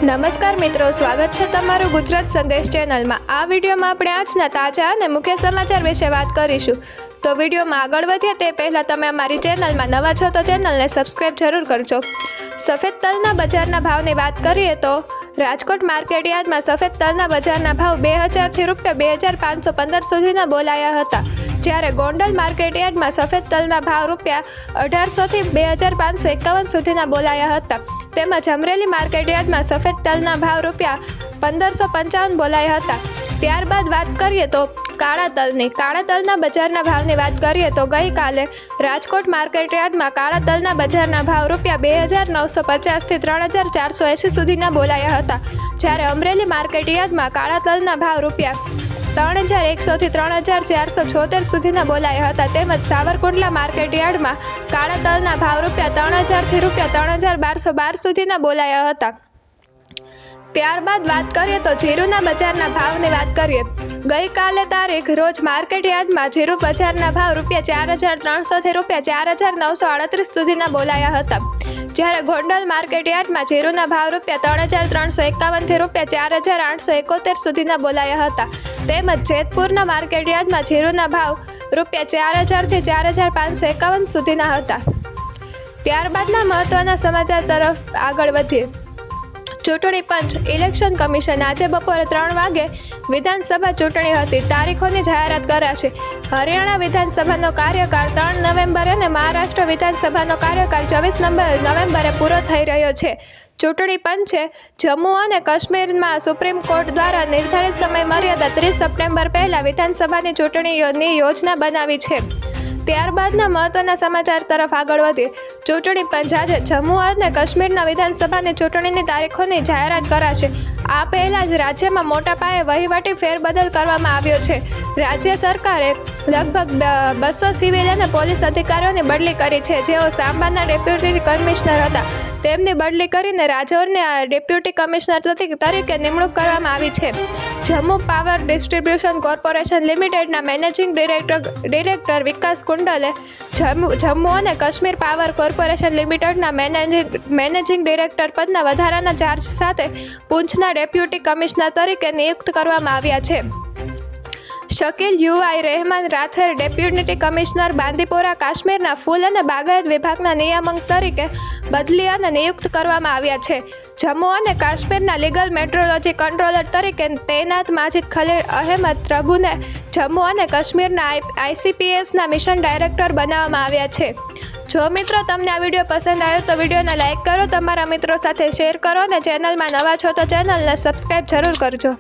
નમસ્કાર મિત્રો, સ્વાગત છે તમારું ગુજરાત સંદેશ ચેનલમાં। આ વિડીયોમાં આપણે આજના તાજા અને મુખ્ય સમાચાર વિશે વાત કરીશું। તો વિડીયોમાં આગળ વધીએ તે પહેલાં તમે અમારી ચેનલમાં નવા છો તો ચેનલને સબસ્ક્રાઈબ જરૂર કરજો। સફેદ તલના બજારના ભાવની વાત કરીએ તો રાજકોટ માર્કેટ યાર્ડમાં સફેદ તલના બજારના ભાવ 2000થી ₹2515 સુધીના બોલાયા હતા, જ્યારે ગોંડલ માર્કેટ યાર્ડમાં સફેદ તલના ભાવ ₹1800થી ₹2551 સુધીના બોલાયા હતા, તેમજ અમરેલી માર્કેટ યાર્ડમાં સફેદ તલના ભાવ ₹1555 બોલાયા હતા। ત્યારબાદ વાત કરીએ તો કાળા તલના બજારના ભાવની વાત કરીએ તો ગઈકાલે રાજકોટ માર્કેટ યાર્ડમાં કાળા તલના બજારના ભાવ ₹2950થી ₹3480 સુધીના બોલાયા હતા, જ્યારે અમરેલી માર્કેટ યાર્ડમાં કાળા તલના ભાવ ₹3100થી ₹3476 સુધીના બોલાયા હતા, તેમજ સાવરકુંડલા માર્કેટ યાર્ડમાં કાળા તલના ભાવ ₹3000થી ₹3212 સુધીના બોલાયા હતા। ત્યારબાદ વાત કરીએ તો જીરુના બજારના ભાવની વાત કરીએ। ગઈકાલે તારીખ રોજ માર્કેટ યાર્ડમાં જીરુ બજારના ભાવ ₹4300થી ₹4938 સુધીના બોલાયા હતા, જ્યારે ગોંડલ માર્કેટ યાર્ડમાં જીરુના ભાવ ₹3351થી ₹4871 સુધીના બોલાયા હતા, તેમજ જેતપુરના માર્કેટ યાર્ડમાં જીરુના ભાવ ₹4000થી ₹4551 સુધીના હતા। ત્યારબાદના મહત્વના સમાચાર તરફ આગળ વધીએ। ચૂંટણી પંચ ઇલેક્શન કમિશન આજે બપોરે 3 વાગે વિધાનસભા ચૂંટણી હતી, તારીખોની જાહેરાત કરાશે। હરિયાણા વિધાનસભાનો કાર્યકાળ 3 નવેમ્બરે અને મહારાષ્ટ્ર વિધાનસભાનો કાર્યકાળ 24 નવેમ્બરે પૂરો થઈ રહ્યો છે। ચૂંટણી પંચે જમ્મુ અને કાશ્મીરમાં સુપ્રીમ કોર્ટ દ્વારા નિર્ધારિત સમય મર્યાદા 30 સપ્ટેમ્બર પહેલાં વિધાનસભાની ચૂંટણીની યોજના બનાવી છે। ત્યારબાદના મહત્વના સમાચાર તરફ આગળ વધીએ। ચૂંટણી પંચ આજે જમ્મુ અને કાશ્મીરના વિધાનસભાની ચૂંટણીની તારીખોની જાહેરાત કરાશે। આ પહેલાં જ રાજ્યમાં મોટા પાયે વહીવટી ફેરબદલ કરવામાં આવ્યો છે। રાજ્ય સરકારે લગભગ 200 સિવિલ અને પોલીસ અધિકારીઓની બદલી કરી છે, જેઓ સાંબાના ડેપ્યુટી કમિશનર હતા, તેમની બદલી કરીને રાજૌરને ડેપ્યુટી કમિશનર તરીકે નિમણૂક કરવામાં આવી છે। જમ્મુ પાવર ડિસ્ટ્રીબ્યુશન કોર્પોરેશન લિમિટેડના મેનેજિંગ ડિરેક્ટર વિકાસ કુંડલે જમ્મુ અને કાશ્મીર પાવર કોર્પોરેશન લિમિટેડના મેનેજિંગ ડિરેક્ટર પદના વધારાના ચાર્જ સાથે પૂંછના ડેપ્યુટી કમિશનર તરીકે નિયુક્ત કરવામાં આવ્યા છે। શકીલ યુઆઈ રહેમાન રાથેર ડેપ્યુટી કમિશનર બાંદીપોરા કાશ્મીરના ફૂલ અને બાગાયત વિભાગના નિયામક તરીકે બદલી અને નિયુક્ત કરવામાં આવ્યા છે। જમ્મુ અને કાશ્મીરના લીગલ મેટ્રોલોજી કંટ્રોલર તરીકે તૈનાત માજીદ ખલીલ અહેમદ પ્રભુને જમ્મુ અને કાશ્મીરના ICPSના મિશન ડાયરેક્ટર બનાવવામાં આવ્યા છે। જો મિત્રો તમને આ વિડીયો પસંદ આવ્યો તો વિડીયોને લાઇક કરો, તમારા મિત્રો સાથે શેર કરો અને ચેનલમાં નવા છો તો ચેનલને સબસ્ક્રાઈબ જરૂર કરજો।